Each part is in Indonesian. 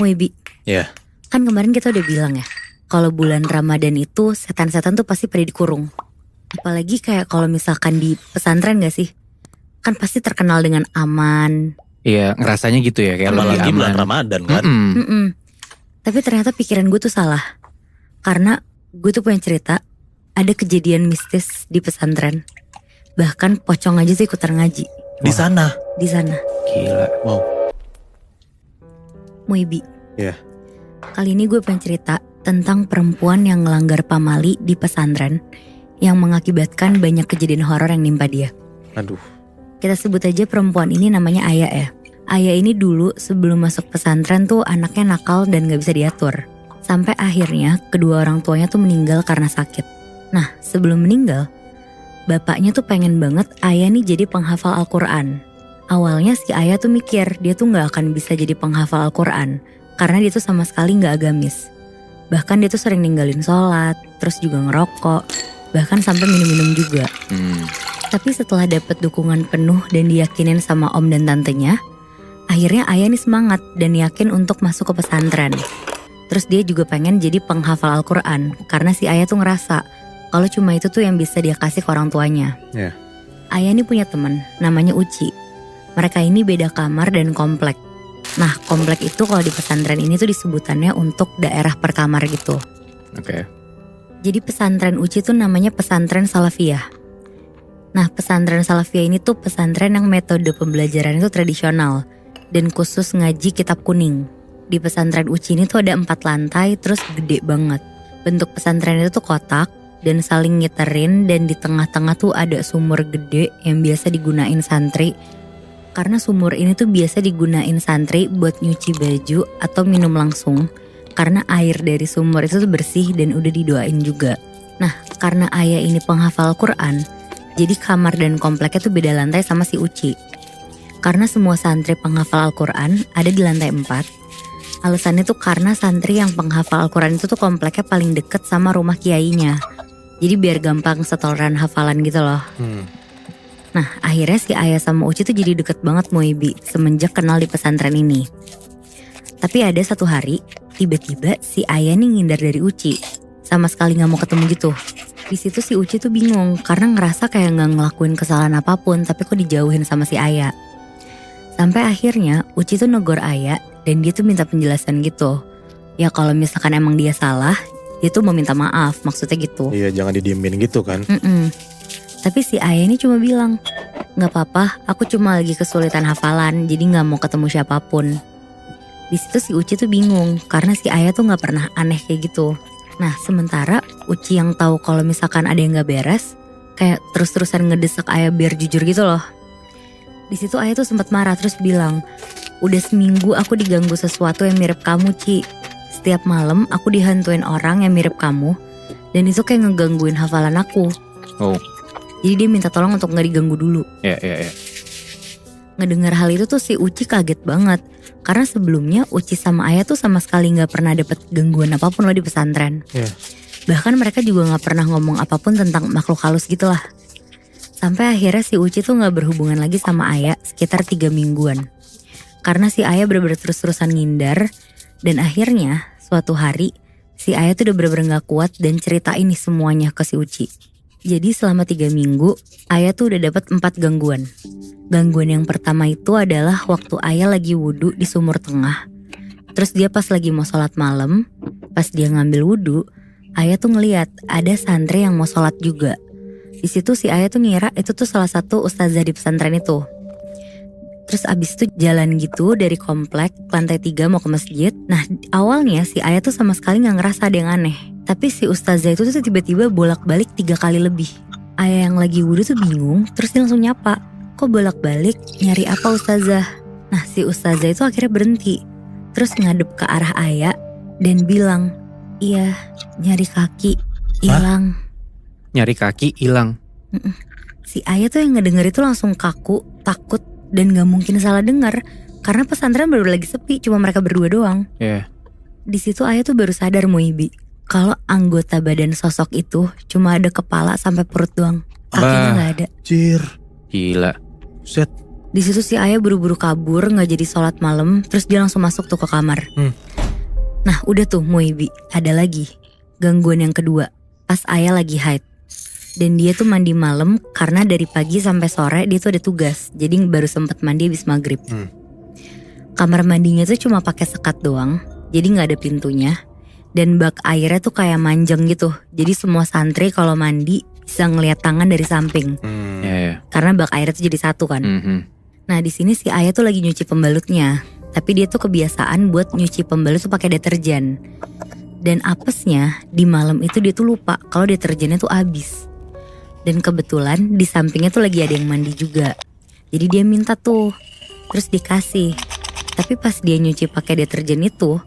Wibi, kan kemarin kita udah bilang ya, kalau bulan Ramadan itu setan-setan tuh pasti pada dikurung. Apalagi kayak kalau misalkan di pesantren gak sih? Kan pasti terkenal dengan aman. Iya, ngerasanya gitu ya, kayak Apalagi lebih bulan aman. Ramadan kan. Tapi ternyata pikiran gue tuh salah. Karena gue tuh punya cerita, ada kejadian mistis di pesantren. Bahkan pocong aja tuh ikutan ngaji. Di sana. Di sana. Gila. Wow. Muibi. Iya. Kali ini gue pengen cerita tentang perempuan yang ngelanggar pamali di pesantren yang mengakibatkan banyak kejadian horor yang nimpa dia. Aduh. Kita sebut aja perempuan ini namanya Aya ya. Aya ini dulu sebelum masuk pesantren tuh anaknya nakal dan gak bisa diatur. Sampai akhirnya kedua orang tuanya tuh meninggal karena sakit. Nah sebelum meninggal, bapaknya tuh pengen banget Aya nih jadi penghafal Al-Quran. Awalnya si Aya tuh mikir dia tuh gak akan bisa jadi penghafal Al-Quran karena dia tuh sama sekali gak agamis. Bahkan dia tuh sering ninggalin sholat, terus juga ngerokok, bahkan sampai minum-minum juga. Tapi setelah dapat dukungan penuh dan diyakinin sama om dan tantenya, akhirnya Aya nih semangat dan yakin untuk masuk ke pesantren. Terus dia juga pengen jadi penghafal Al-Quran karena si Aya tuh ngerasa kalau cuma itu tuh yang bisa dia kasih ke orang tuanya. Yeah. Aya nih punya teman namanya Uci. Mereka ini beda kamar dan komplek. Nah komplek itu kalau di pesantren ini tuh disebutannya untuk daerah per kamar gitu. Oke. Jadi pesantren Uci tuh namanya pesantren Salafiyah. Nah pesantren Salafiyah ini tuh pesantren yang metode pembelajaran itu tradisional dan khusus ngaji kitab kuning. Di pesantren Uci ini tuh ada 4 lantai terus gede banget. Bentuk pesantren itu tuh kotak dan saling ngiterin, dan di tengah-tengah tuh ada sumur gede yang biasa digunain santri. Karena sumur ini tuh biasa digunain santri buat nyuci baju atau minum langsung. Karena air dari sumur itu tuh bersih dan udah didoain juga. Nah karena Aya ini penghafal Quran, jadi kamar dan kompleknya tuh beda lantai sama si Uci. Karena semua santri penghafal Al-Quran ada di lantai 4. Alasannya tuh karena santri yang penghafal Al-Quran itu tuh kompleknya paling deket sama rumah kiainya. Jadi biar gampang setoran hafalan gitu loh. Nah akhirnya si Aya sama Uci tuh jadi deket banget Muibi semenjak kenal di pesantren ini. Tapi ada satu hari tiba-tiba si Aya nih ngindar dari Uci. Sama sekali gak mau ketemu gitu. Di situ si Uci tuh bingung karena ngerasa kayak gak ngelakuin kesalahan apapun tapi kok dijauhin sama si Aya. Sampai akhirnya Uci tuh negor Aya dan dia tuh minta penjelasan gitu. Ya kalau misalkan emang dia salah, dia tuh mau minta maaf, maksudnya gitu. Iya, jangan didiemin gitu kan. Tapi si Aya ini cuma bilang, gak apa-apa, aku cuma lagi kesulitan hafalan, jadi gak mau ketemu siapapun. Di situ si Uci tuh bingung karena si Aya tuh gak pernah aneh kayak gitu. Nah sementara Uci yang tahu kalau misalkan ada yang gak beres, kayak terus-terusan ngedesak Aya biar jujur gitu loh. Di situ Aya tuh sempat marah terus bilang, udah seminggu aku diganggu sesuatu yang mirip kamu Ci. Setiap malam aku dihantuin orang yang mirip kamu, dan itu kayak ngegangguin hafalan aku. Oh. Jadi dia minta tolong untuk gak diganggu dulu. Ya. Ngedengar hal itu tuh si Uci kaget banget. Karena sebelumnya Uci sama Aya tuh sama sekali gak pernah dapet gangguan apapun loh di pesantren. Bahkan mereka juga gak pernah ngomong apapun tentang makhluk halus gitu lah. Sampai akhirnya si Uci tuh gak berhubungan lagi sama Aya sekitar 3 mingguan. Karena si Aya bener-bener terus-terusan ngindar. Dan akhirnya suatu hari si Aya tuh udah bener-bener gak kuat dan ceritain nih semuanya ke si Uci. Jadi selama 3 minggu Aya tuh udah dapat 4 gangguan. Gangguan yang pertama itu adalah waktu Aya lagi wudhu di sumur tengah. Terus dia pas lagi mau sholat malam, pas dia ngambil wudhu, Aya tuh ngeliat ada santri yang mau sholat juga. Di situ si Aya tuh ngira itu tuh salah satu ustazah di pesantren itu. Terus abis itu jalan gitu dari komplek lantai 3 mau ke masjid. Nah awalnya si Aya tuh sama sekali gak ngerasa ada yang aneh. Tapi si ustazah itu tuh tiba-tiba bolak-balik 3 kali lebih. Aya yang lagi wudhu tuh bingung, terus dia langsung nyapa, kok bolak-balik, nyari apa ustazah? Nah si ustazah itu akhirnya berhenti, terus ngadep ke arah Aya dan bilang, iya nyari kaki hilang. Nyari kaki hilang. Si Aya tuh yang ngedenger itu langsung kaku, takut, dan gak mungkin salah dengar. Karena pesantren baru lagi sepi, cuma mereka berdua doang. Di situ Aya tuh baru sadar Muibi, kalau anggota badan sosok itu cuma ada kepala sampai perut doang. Kakinya gak ada. Cir. Gila. Set. Di situ si Ayah buru-buru kabur, nggak jadi sholat malam, terus dia langsung masuk tuh ke kamar. Nah udah tuh Muibi, ada lagi gangguan yang kedua. Pas Ayah lagi haid, dan dia tuh mandi malam karena dari pagi sampai sore dia tuh ada tugas, jadi baru sempet mandi habis maghrib. Kamar mandinya tuh cuma pakai sekat doang, jadi nggak ada pintunya, dan bak airnya tuh kayak manjeng gitu. Jadi semua santri kalau mandi bisa ngeliat tangan dari samping, karena bak airnya tuh jadi satu kan. Nah di sini si Ayah tuh lagi nyuci pembalutnya, tapi dia tuh kebiasaan buat nyuci pembalut tuh pakai deterjen. Dan apesnya di malam itu dia tuh lupa kalau deterjennya tuh habis. Dan kebetulan di sampingnya tuh lagi ada yang mandi juga. Jadi dia minta tuh, terus dikasih. Tapi pas dia nyuci pakai deterjen itu,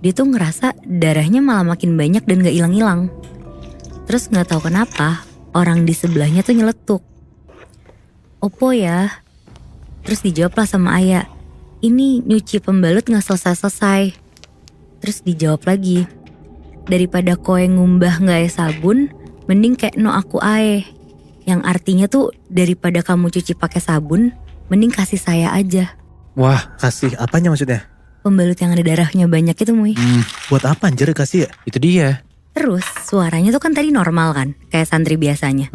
dia tuh ngerasa darahnya malah makin banyak dan gak hilang-hilang. Terus gak tahu kenapa orang di sebelahnya tuh nyeletuk, "Opo ya?" Terus dijawablah sama Ayah, "Ini nyuci pembalut gak selesai-selesai." Terus dijawab lagi, "Daripada koe ngumbah gak sabun, mending kayak no aku ae." Yang artinya tuh daripada kamu cuci pakai sabun, mending kasih saya aja. Wah, kasih apanya maksudnya? Pembalut yang ada darahnya banyak itu Muy. Buat apa anjir kasih ya? Itu dia. Terus suaranya tuh kan tadi normal kan, kayak santri biasanya.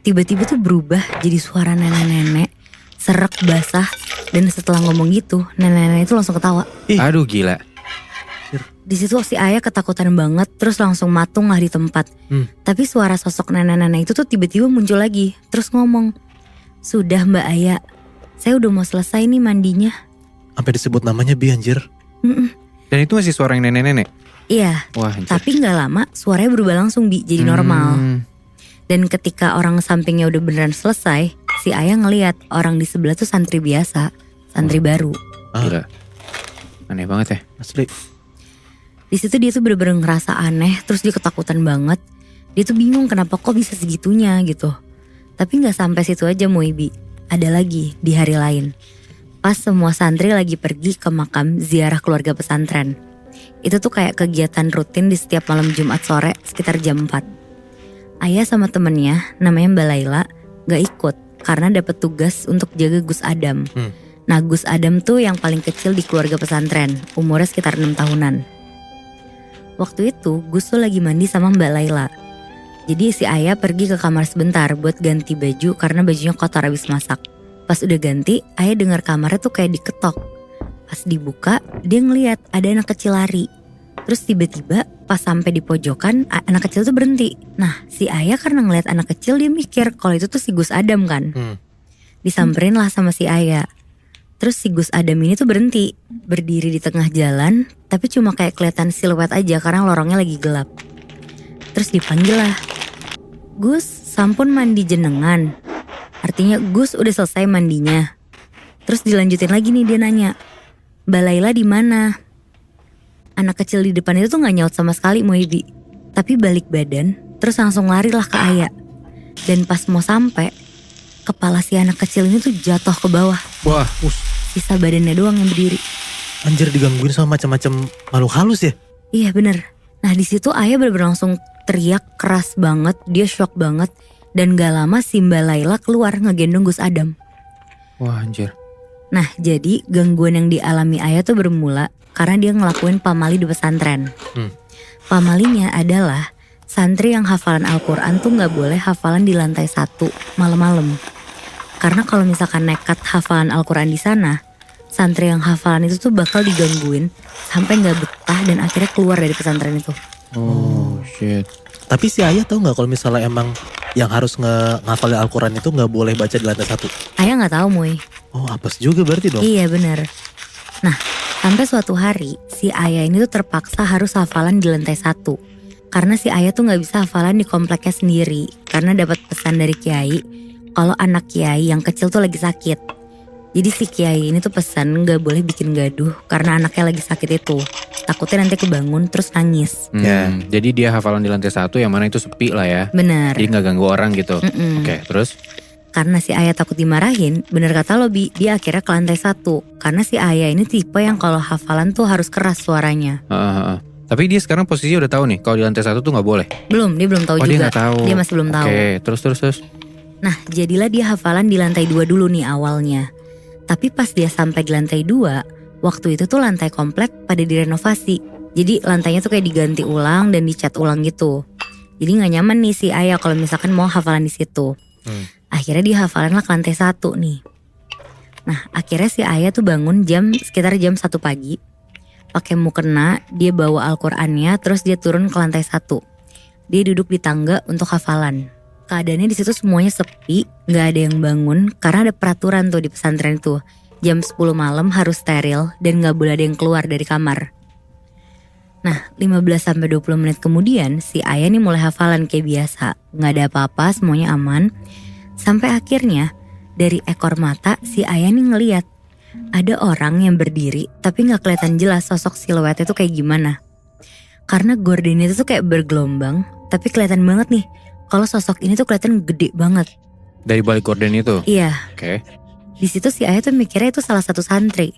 Tiba-tiba tuh berubah jadi suara nenek-nenek, serak basah. Dan setelah ngomong gitu, nenek-nenek itu langsung ketawa. Aduh gila. Di situ si Ayah ketakutan banget, terus langsung matung lah di tempat. Tapi suara sosok nenek-nenek itu tuh tiba-tiba muncul lagi, terus ngomong, "Sudah Mbak Ayah, saya udah mau selesai nih mandinya." Sampai disebut namanya Bi anjir. Dan itu masih suara yang nenek-nenek? Iya. Wah anjir. Tapi gak lama suaranya berubah langsung Bi, jadi normal. Dan ketika orang sampingnya udah beneran selesai, si Ayah ngelihat orang di sebelah tuh santri biasa, santri baru. Gila. Aneh banget ya. Asli. Di situ dia tuh bener-bener ngerasa aneh, terus dia ketakutan banget. Dia tuh bingung kenapa kok bisa segitunya gitu. Tapi gak sampai situ aja Muibi. Ada lagi di hari lain. Pas semua santri lagi pergi ke makam ziarah keluarga pesantren. Itu tuh kayak kegiatan rutin di setiap malam Jumat sore sekitar jam 4. Ayah sama temennya namanya Mbak Laila gak ikut karena dapat tugas untuk jaga Gus Adam. Nah Gus Adam tuh yang paling kecil di keluarga pesantren, umurnya sekitar 6 tahunan. Waktu itu Gus tuh lagi mandi sama Mbak Laila. Jadi si Ayah pergi ke kamar sebentar buat ganti baju karena bajunya kotor habis masak. Pas udah ganti, Ayah dengar kamarnya tuh kayak diketok. Pas dibuka, dia ngeliat ada anak kecil lari. Terus tiba-tiba pas sampai di pojokan, anak kecil tuh berhenti. Nah si Ayah karena ngeliat anak kecil, dia mikir kalau itu tuh si Gus Adam kan. Disamperin lah sama si Ayah. Terus si Gus Adam ini tuh berhenti, berdiri di tengah jalan, tapi cuma kayak kelihatan siluet aja karena lorongnya lagi gelap. Terus dipanggil lah, "Gus, sampun mandi jenengan." Artinya Gus udah selesai mandinya. Terus dilanjutin lagi nih dia nanya, "Mbak Laila di mana?" Anak kecil di depan itu tuh gak nyaut sama sekali Muibi, tapi balik badan, terus langsung lari lah ke Ayah. Dan pas mau sampai, kepala si anak kecil ini tuh jatuh ke bawah. Wah, Sisa badannya doang yang berdiri. Anjir digangguin sama macam-macam makhluk halus ya? Iya bener. Nah di situ Ayah bener-bener langsung teriak keras banget, dia shock banget. Dan gak lama si Mbak Laila keluar ngegendong Gus Adam. wah anjir. Nah jadi gangguan yang dialami Ayah tuh bermula karena dia ngelakuin pamali di pesantren. Pamalinya adalah santri yang hafalan Al-Quran tuh gak boleh hafalan di lantai 1 malam-malam. Karena kalau misalkan nekat hafalan Al-Quran di sana, santri yang hafalan itu tuh bakal digangguin sampai gak betah dan akhirnya keluar dari pesantren itu. Oh shit. Tapi si Ayah tahu nggak kalau misalnya emang yang harus ngafalin Al-Quran itu nggak boleh baca di lantai 1? Ayah gak tahu Muy. Oh apes juga berarti dong? Iya bener. Nah sampai suatu hari si Ayah ini tuh terpaksa harus hafalan di lantai 1. Karena si Ayah tuh gak bisa hafalan di kompleknya sendiri. Karena dapat pesan dari Kiai kalau anak Kiai yang kecil tuh lagi sakit. Jadi si Kiai ini tuh pesan gak boleh bikin gaduh karena anaknya lagi sakit itu. Takutnya nanti kebangun terus nangis. Jadi dia hafalan di lantai 1 yang mana itu sepi lah ya. Bener. Jadi gak ganggu orang gitu. Oke, terus? Karena si Ayah takut dimarahin, bener kata lo Bi, dia akhirnya ke lantai 1. Karena si Ayah ini tipe yang kalau hafalan tuh harus keras suaranya. Tapi dia sekarang posisinya udah tahu nih kalau di lantai 1 tuh gak boleh. Belum, dia belum tahu Oh juga. dia gak tahu. Dia masih belum tahu. Oke, terus. Nah jadilah dia hafalan di lantai 2 dulu nih awalnya. Tapi pas dia sampai di lantai 2, waktu itu tuh lantai komplek pada direnovasi. Jadi lantainya tuh kayak diganti ulang dan dicat ulang gitu. Jadi gak nyaman nih si Ayah kalau misalkan mau hafalan di situ. Akhirnya dia hafalan lah ke lantai 1 nih. Nah akhirnya si Ayah tuh bangun sekitar jam 1 pagi. Pakai mukena, dia bawa Al-Qur'annya, terus dia turun ke lantai 1. Dia duduk di tangga untuk hafalan. Keadaannya di situ semuanya sepi, nggak ada yang bangun karena ada peraturan tuh di pesantren itu. Jam 10 malam harus steril dan nggak boleh ada yang keluar dari kamar. Nah 15-20 menit kemudian si Ayah nih mulai hafalan kayak biasa. Nggak ada apa-apa, semuanya aman. Sampai akhirnya dari ekor mata si Ayah nih ngeliat ada orang yang berdiri tapi nggak kelihatan jelas sosok siluetnya tuh kayak gimana. Karena gordennya itu tuh kayak bergelombang, tapi kelihatan banget nih kalau sosok ini tuh kelihatan gede banget. Dari balik gorden itu? Iya. Oke. Di situ si Ayah tuh mikirnya itu salah satu santri.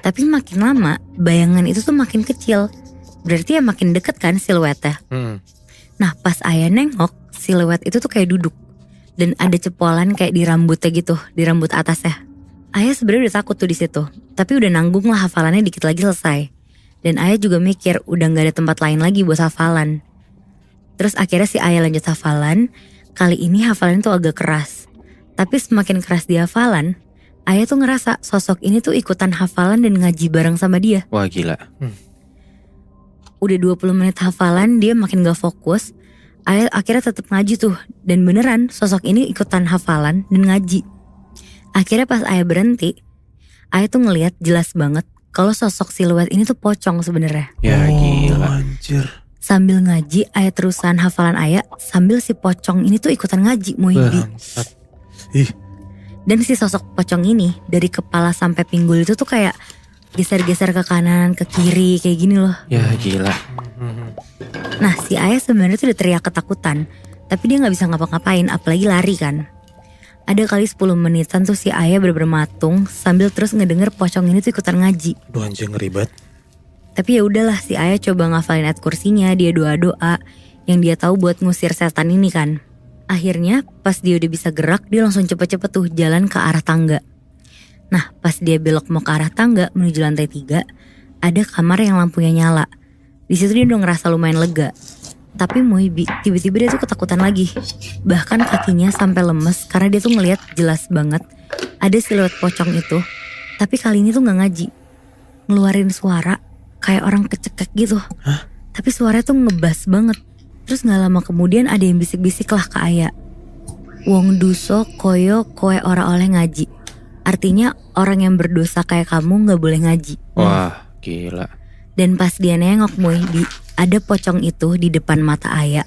Tapi makin lama bayangan itu tuh makin kecil. Berarti ya makin deket kan siluetnya. Nah pas Ayah nengok, siluet itu tuh kayak duduk. Dan ada cepolan kayak di rambutnya gitu, di rambut atasnya. Ayah sebenarnya udah takut tuh di situ. Tapi udah nanggung lah hafalannya dikit lagi selesai. Dan Ayah juga mikir udah gak ada tempat lain lagi buat hafalan. Terus akhirnya si Ayah lanjut hafalan. Kali ini hafalan tuh agak keras. Tapi semakin keras di hafalan, Ayah tuh ngerasa sosok ini tuh ikutan hafalan dan ngaji bareng sama dia. Wah gila. Udah 20 menit hafalan, dia makin gak fokus. Ayah akhirnya tetap ngaji tuh. Dan beneran sosok ini ikutan hafalan dan ngaji. Akhirnya pas Ayah berhenti, Ayah tuh ngelihat jelas banget kalau sosok siluet ini tuh pocong sebenarnya. Ya gila. Anjir. Sambil ngaji, Ayah terusan hafalan Ayah sambil si pocong ini tuh ikutan ngaji Muhyiddin. Ih. Dan si sosok pocong ini dari kepala sampai pinggul itu tuh kayak geser-geser ke kanan, ke kiri kayak gini loh. Ya gila. Nah si Ayah sebenarnya tuh udah teriak ketakutan, tapi dia gak bisa ngapa-ngapain apalagi lari kan. Ada kali 10 menitan tuh si Ayah bener-bener matung sambil terus ngedenger pocong ini tuh ikutan ngaji. Duh anjing ribet. Tapi ya udahlah si Ayah coba ngafalin ayat kursinya, dia doa-doa yang dia tahu buat ngusir setan ini kan. Akhirnya pas dia udah bisa gerak, dia langsung cepet-cepet tuh jalan ke arah tangga. Nah pas dia belok mau ke arah tangga menuju lantai 3, ada kamar yang lampunya nyala. Di situ dia udah ngerasa lumayan lega. Tapi tiba-tiba dia tuh ketakutan lagi. Bahkan kakinya sampai lemes karena dia tuh ngelihat jelas banget ada siluet pocong itu. Tapi kali ini tuh gak ngaji, ngeluarin suara kayak orang kecekek gitu. Tapi suaranya tuh ngebas banget. Terus gak lama kemudian ada yang bisik-bisik lah ke Ayah. Wong dosa koyo koe ora oleh ngaji. Artinya orang yang berdosa kayak kamu gak boleh ngaji. Wah gila. Dan pas dia nengok ada pocong itu di depan mata Ayah.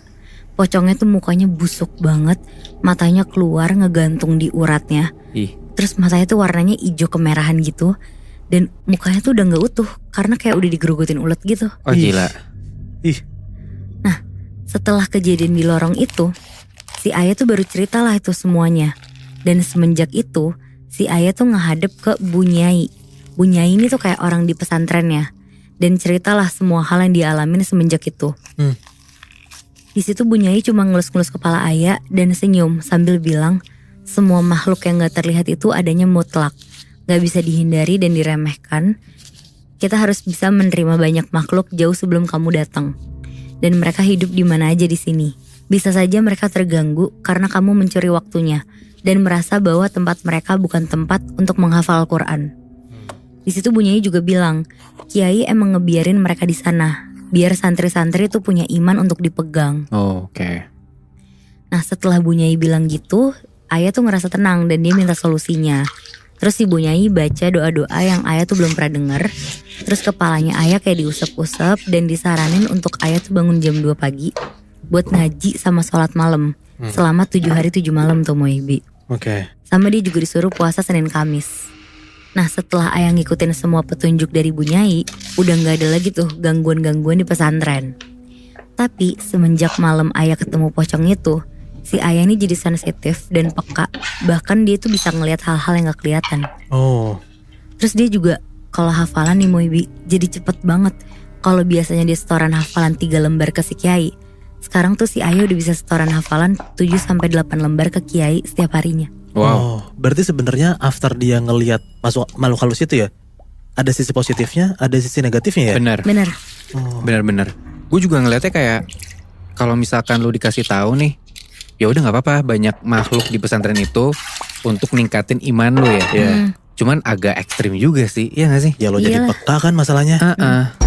Pocongnya tuh mukanya busuk banget. Matanya keluar ngegantung di uratnya. Terus matanya tuh warnanya hijau kemerahan gitu. Dan mukanya tuh udah gak utuh karena kayak udah digerogotin ulet gitu. Oh gila. Nah setelah kejadian di lorong itu, si Ayah tuh baru cerita lah itu semuanya. Dan semenjak itu si Ayah tuh ngehadap ke Bu Nyai. Bu Nyai ini tuh kayak orang di pesantrennya. Dan ceritalah semua hal yang dialamin semenjak itu. Di situ Bu Nyai cuma ngelus-ngelus kepala Ayah dan senyum sambil bilang semua makhluk yang gak terlihat itu adanya mutlak. Gak bisa dihindari dan diremehkan. Kita harus bisa menerima banyak makhluk jauh sebelum kamu datang. Dan mereka hidup di mana aja di sini. Bisa saja mereka terganggu karena kamu mencuri waktunya dan merasa bahwa tempat mereka bukan tempat untuk menghafal Al-Quran. Di situ Bu Nyai juga bilang, Kiai emang ngebiarin mereka di sana, biar santri-santri itu punya iman untuk dipegang. Oh, oke. Nah setelah Bu Nyai bilang gitu, Ayah tuh ngerasa tenang dan dia minta solusinya. Terus si Bu Nyai baca doa-doa yang Ayah tuh belum pernah denger. Terus kepalanya Ayah kayak diusap-usap dan disaranin untuk Ayah tuh bangun jam 2 pagi buat ngaji sama sholat malam. Selama 7 hari 7 malam tuh Muhyiddin. Oke. Sama dia juga disuruh puasa Senin Kamis. Nah setelah Ayah ngikutin semua petunjuk dari Bu Nyai, udah gak ada lagi tuh gangguan-gangguan di pesantren. Tapi semenjak malam Ayah ketemu pocong itu, si Ayah ini jadi sensitif dan peka. Bahkan dia tuh bisa ngelihat hal-hal yang gak kelihatan. Oh. Terus dia juga kalau hafalan nih Muhyiddin jadi cepet banget. Kalau biasanya dia setoran hafalan 3 lembar ke si Kiai, sekarang tuh si Ayah udah bisa setoran hafalan 7-8 lembar ke Kiai setiap harinya. Wow. Oh, berarti sebenarnya after dia ngelihat masuk makhluk halus itu ya, ada sisi positifnya, ada sisi negatifnya ya. Benar. Bener. Oh. Benar-benar. Gue juga ngeliatnya kayak kalau misalkan lu dikasih tahu nih, ya udah nggak apa-apa, banyak makhluk di pesantren itu untuk ningkatin iman lu ya. Iya. Hmm. Cuman agak ekstrim juga sih, iya gak sih? Ya lo jadi Iyalah. peka kan masalahnya. Heeh.